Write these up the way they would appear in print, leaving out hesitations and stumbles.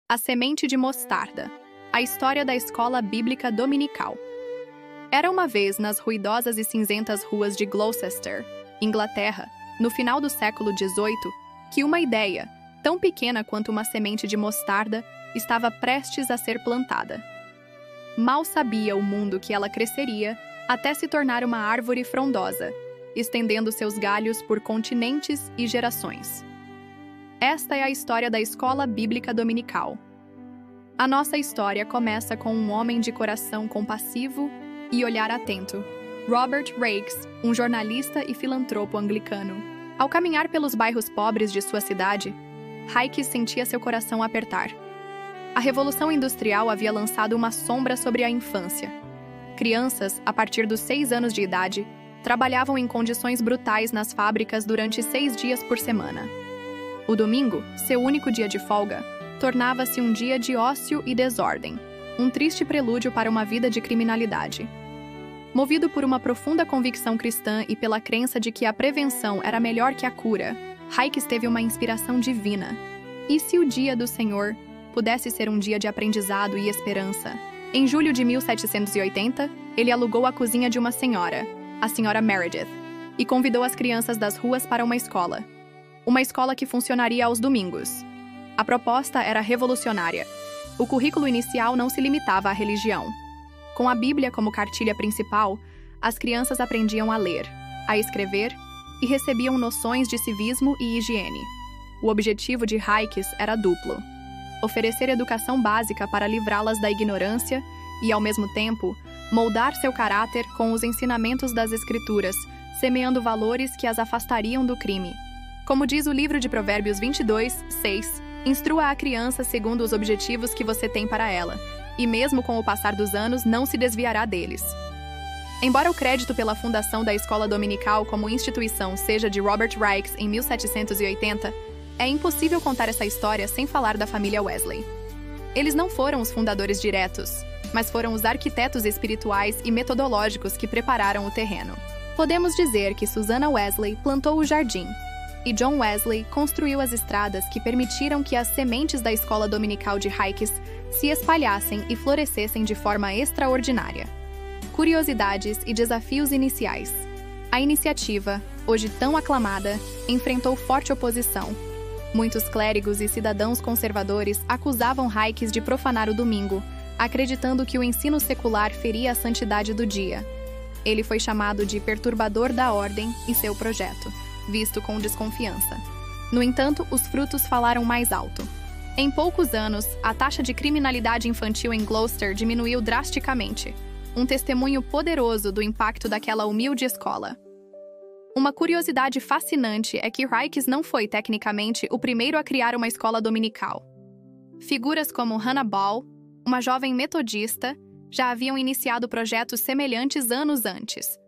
A semente de mostarda. A história da escola bíblica dominical. Era uma vez nas ruidosas e cinzentas ruas de Gloucester, Inglaterra, no final do século XVIII, que uma ideia, tão pequena quanto uma semente de mostarda, estava prestes a ser plantada. Mal sabia o mundo que ela cresceria até se tornar uma árvore frondosa, estendendo seus galhos por continentes e gerações. Esta é a história da escola bíblica dominical. A nossa história começa com um homem de coração compassivo e olhar atento, Robert Raikes, um jornalista e filantropo anglicano. Ao caminhar pelos bairros pobres de sua cidade, Raikes sentia seu coração apertar. A Revolução Industrial havia lançado uma sombra sobre a infância. Crianças, a partir dos 6 anos de idade, trabalhavam em condições brutais nas fábricas durante 6 dias por semana. O domingo, seu único dia de folga, tornava-se um dia de ócio e desordem, um triste prelúdio para uma vida de criminalidade. Movido por uma profunda convicção cristã e pela crença de que a prevenção era melhor que a cura, Raikes teve uma inspiração divina. E se o dia do Senhor pudesse ser um dia de aprendizado e esperança? Em julho de 1780, ele alugou a cozinha de uma senhora, a senhora Meredith, e convidou as crianças das ruas para uma escola. Uma escola que funcionaria aos domingos. A proposta era revolucionária. O currículo inicial não se limitava à religião. Com a Bíblia como cartilha principal, as crianças aprendiam a ler, a escrever e recebiam noções de civismo e higiene. O objetivo de Raikes era duplo: oferecer educação básica para livrá-las da ignorância e, ao mesmo tempo, moldar seu caráter com os ensinamentos das Escrituras, semeando valores que as afastariam do crime. Como diz o livro de Provérbios 22:6, instrua a criança segundo os objetivos que você tem para ela, e mesmo com o passar dos anos não se desviará deles. Embora o crédito pela fundação da escola dominical como instituição seja de Robert Raikes em 1780, é impossível contar essa história sem falar da família Wesley. Eles não foram os fundadores diretos, mas foram os arquitetos espirituais e metodológicos que prepararam o terreno. Podemos dizer que Susanna Wesley plantou o jardim, e John Wesley construiu as estradas que permitiram que as sementes da escola dominical de Raikes se espalhassem e florescessem de forma extraordinária. Curiosidades e desafios iniciais. A iniciativa, hoje tão aclamada, enfrentou forte oposição. Muitos clérigos e cidadãos conservadores acusavam Raikes de profanar o domingo, acreditando que o ensino secular feria a santidade do dia. Ele foi chamado de perturbador da ordem e seu projeto, visto com desconfiança. No entanto, os frutos falaram mais alto. Em poucos anos, a taxa de criminalidade infantil em Gloucester diminuiu drasticamente, um testemunho poderoso do impacto daquela humilde escola. Uma curiosidade fascinante é que Raikes não foi, tecnicamente, o primeiro a criar uma escola dominical. Figuras como Hannah Ball, uma jovem metodista, já haviam iniciado projetos semelhantes anos antes.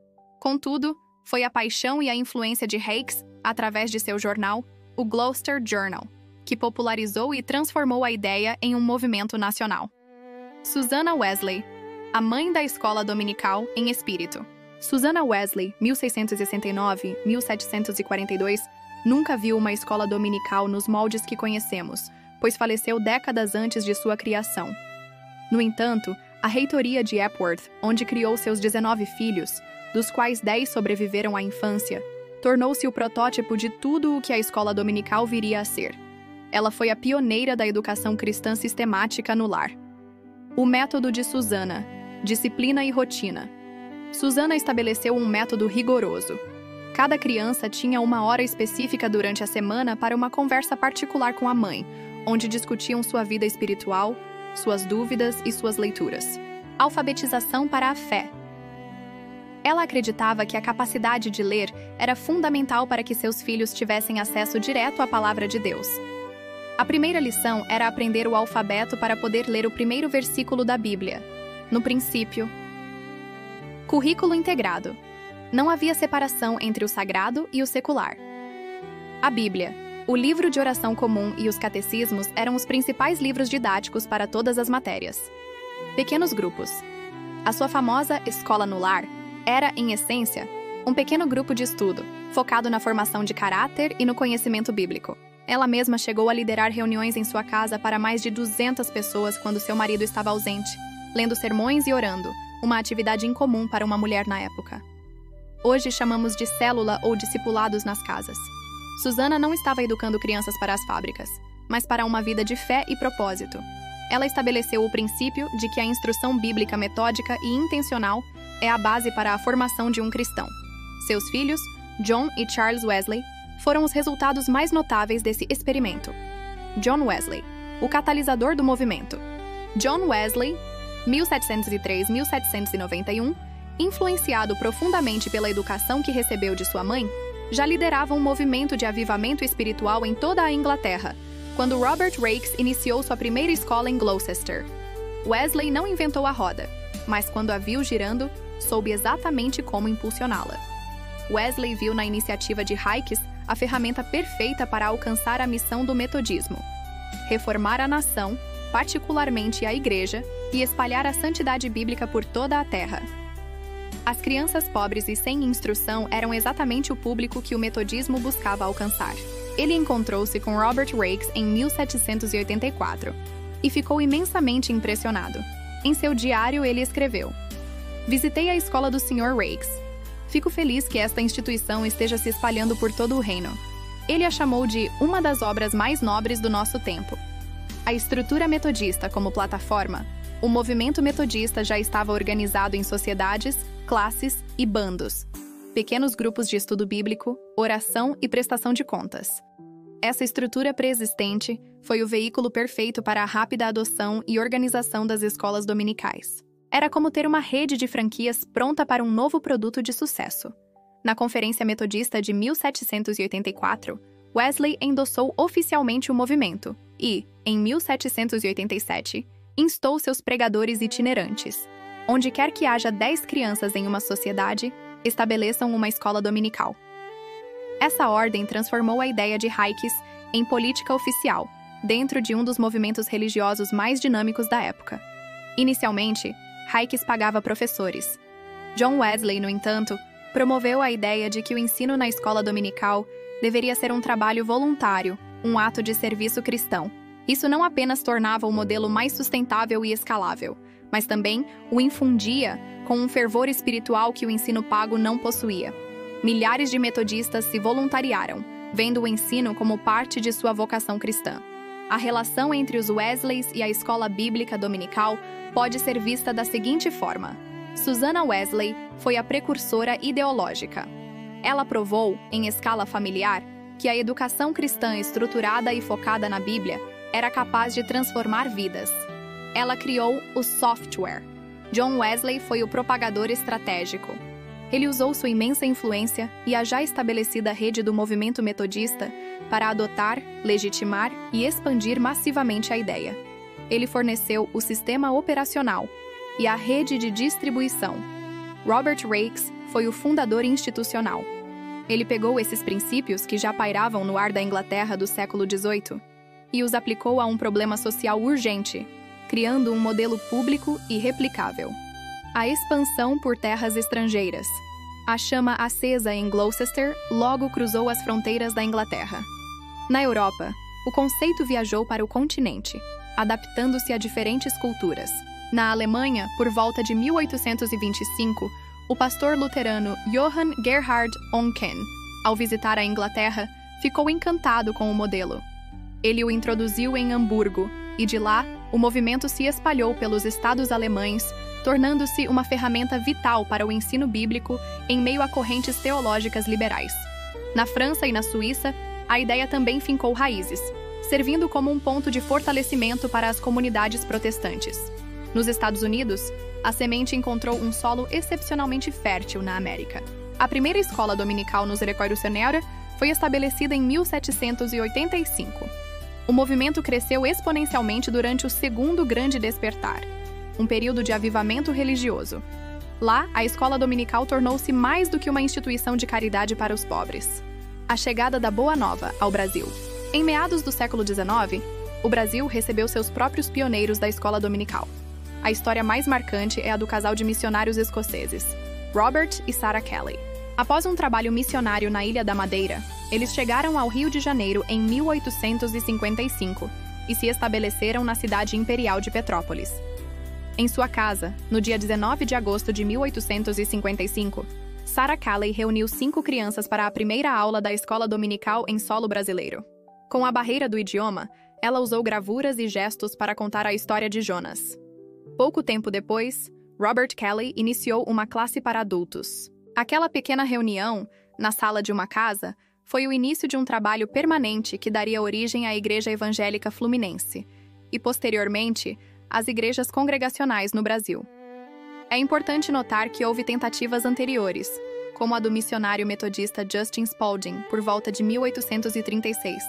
Contudo, foi a paixão e a influência de Raikes, através de seu jornal, o Gloucester Journal, que popularizou e transformou a ideia em um movimento nacional. Susanna Wesley, a mãe da escola dominical em espírito. Susanna Wesley, 1669-1742, nunca viu uma escola dominical nos moldes que conhecemos, pois faleceu décadas antes de sua criação. No entanto, a reitoria de Epworth, onde criou seus 19 filhos, dos quais 10 sobreviveram à infância, tornou-se o protótipo de tudo o que a escola dominical viria a ser. Ela foi a pioneira da educação cristã sistemática no lar. O método de Susanna: disciplina e rotina. Susanna estabeleceu um método rigoroso. Cada criança tinha uma hora específica durante a semana para uma conversa particular com a mãe, onde discutiam sua vida espiritual, suas dúvidas e suas leituras. Alfabetização para a fé. Ela acreditava que a capacidade de ler era fundamental para que seus filhos tivessem acesso direto à palavra de Deus. A primeira lição era aprender o alfabeto para poder ler o primeiro versículo da Bíblia. No princípio. Currículo integrado. Não havia separação entre o sagrado e o secular. A Bíblia, o livro de oração comum e os catecismos eram os principais livros didáticos para todas as matérias. Pequenos grupos. A sua famosa escola no lar era, em essência, um pequeno grupo de estudo, focado na formação de caráter e no conhecimento bíblico. Ela mesma chegou a liderar reuniões em sua casa para mais de 200 pessoas quando seu marido estava ausente, lendo sermões e orando, uma atividade incomum para uma mulher na época. Hoje chamamos de célula ou discipulados nas casas. Susana não estava educando crianças para as fábricas, mas para uma vida de fé e propósito. Ela estabeleceu o princípio de que a instrução bíblica metódica e intencional é a base para a formação de um cristão. Seus filhos, John e Charles Wesley, foram os resultados mais notáveis desse experimento. John Wesley, o catalisador do movimento. John Wesley, 1703-1791, influenciado profundamente pela educação que recebeu de sua mãe, já liderava um movimento de avivamento espiritual em toda a Inglaterra, quando Robert Raikes iniciou sua primeira escola em Gloucester. Wesley não inventou a roda, mas quando a viu girando, soube exatamente como impulsioná-la. Wesley viu na iniciativa de Raikes a ferramenta perfeita para alcançar a missão do metodismo: reformar a nação, particularmente a igreja, e espalhar a santidade bíblica por toda a terra. As crianças pobres e sem instrução eram exatamente o público que o metodismo buscava alcançar. Ele encontrou-se com Robert Raikes em 1784 e ficou imensamente impressionado. Em seu diário, ele escreveu: "Visitei a escola do Sr. Raikes. Fico feliz que esta instituição esteja se espalhando por todo o reino. Ele a chamou de uma das obras mais nobres do nosso tempo. A estrutura metodista como plataforma, o movimento metodista já estava organizado em sociedades, classes e bandos, pequenos grupos de estudo bíblico, oração e prestação de contas. Essa estrutura pré-existente foi o veículo perfeito para a rápida adoção e organização das escolas dominicais. Era como ter uma rede de franquias pronta para um novo produto de sucesso." Na Conferência Metodista de 1784, Wesley endossou oficialmente o movimento e, em 1787, instou seus pregadores itinerantes: onde quer que haja 10 crianças em uma sociedade, estabeleçam uma escola dominical. Essa ordem transformou a ideia de Raikes em política oficial, dentro de um dos movimentos religiosos mais dinâmicos da época. Inicialmente, Raikes pagava professores. John Wesley, no entanto, promoveu a ideia de que o ensino na escola dominical deveria ser um trabalho voluntário, um ato de serviço cristão. Isso não apenas tornava o modelo mais sustentável e escalável, mas também o infundia com um fervor espiritual que o ensino pago não possuía. Milhares de metodistas se voluntariaram, vendo o ensino como parte de sua vocação cristã. A relação entre os Wesleys e a escola bíblica dominical pode ser vista da seguinte forma: Susana Wesley foi a precursora ideológica. Ela provou, em escala familiar, que a educação cristã estruturada e focada na Bíblia era capaz de transformar vidas. Ela criou o software. John Wesley foi o propagador estratégico. Ele usou sua imensa influência e a já estabelecida rede do movimento metodista para adotar, legitimar e expandir massivamente a ideia. Ele forneceu o sistema operacional e a rede de distribuição. Robert Raikes foi o fundador institucional. Ele pegou esses princípios que já pairavam no ar da Inglaterra do século XVIII e os aplicou a um problema social urgente, criando um modelo público e replicável. A expansão por terras estrangeiras. A chama acesa em Gloucester logo cruzou as fronteiras da Inglaterra. Na Europa, o conceito viajou para o continente, adaptando-se a diferentes culturas. Na Alemanha, por volta de 1825, o pastor luterano Johann Gerhard Oncken, ao visitar a Inglaterra, ficou encantado com o modelo. Ele o introduziu em Hamburgo, e de lá, o movimento se espalhou pelos estados alemães, tornando-se uma ferramenta vital para o ensino bíblico em meio a correntes teológicas liberais. Na França e na Suíça, a ideia também fincou raízes, servindo como um ponto de fortalecimento para as comunidades protestantes. Nos Estados Unidos, a semente encontrou um solo excepcionalmente fértil na América. A primeira escola dominical no Rio foi estabelecida em 1785. O movimento cresceu exponencialmente durante o Segundo Grande Despertar, um período de avivamento religioso. Lá, a escola dominical tornou-se mais do que uma instituição de caridade para os pobres. A chegada da Boa Nova ao Brasil. Em meados do século XIX, o Brasil recebeu seus próprios pioneiros da escola dominical. A história mais marcante é a do casal de missionários escoceses, Robert e Sarah Kelly. Após um trabalho missionário na Ilha da Madeira, eles chegaram ao Rio de Janeiro em 1855 e se estabeleceram na cidade imperial de Petrópolis. Em sua casa, no dia 19 de agosto de 1855, Sarah Calley reuniu 5 crianças para a primeira aula da escola dominical em solo brasileiro. Com a barreira do idioma, ela usou gravuras e gestos para contar a história de Jonas. Pouco tempo depois, Robert Kelly iniciou uma classe para adultos. Aquela pequena reunião, na sala de uma casa, foi o início de um trabalho permanente que daria origem à Igreja Evangélica Fluminense e, posteriormente, às igrejas congregacionais no Brasil. É importante notar que houve tentativas anteriores, como a do missionário metodista Justin Spalding, por volta de 1836,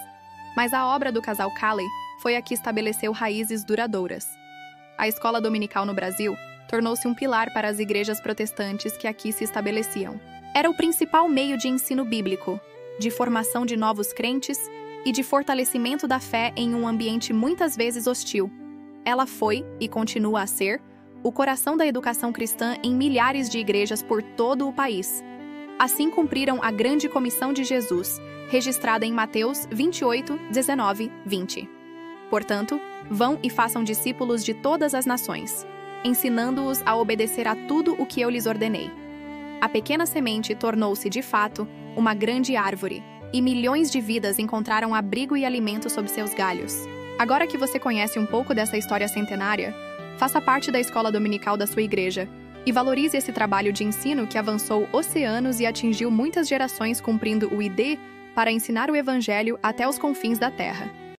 mas a obra do casal Calley foi a que estabeleceu raízes duradouras. A escola dominical no Brasil tornou-se um pilar para as igrejas protestantes que aqui se estabeleciam. Era o principal meio de ensino bíblico, de formação de novos crentes e de fortalecimento da fé em um ambiente muitas vezes hostil. Ela foi, e continua a ser, o coração da educação cristã em milhares de igrejas por todo o país. Assim cumpriram a grande comissão de Jesus, registrada em Mateus 28, 19, 20. Portanto, vão e façam discípulos de todas as nações, ensinando-os a obedecer a tudo o que eu lhes ordenei. A pequena semente tornou-se, de fato, uma grande árvore, e milhões de vidas encontraram abrigo e alimento sob seus galhos. Agora que você conhece um pouco dessa história centenária, faça parte da escola dominical da sua igreja e valorize esse trabalho de ensino que avançou oceanos e atingiu muitas gerações cumprindo o ID para ensinar o Evangelho até os confins da terra.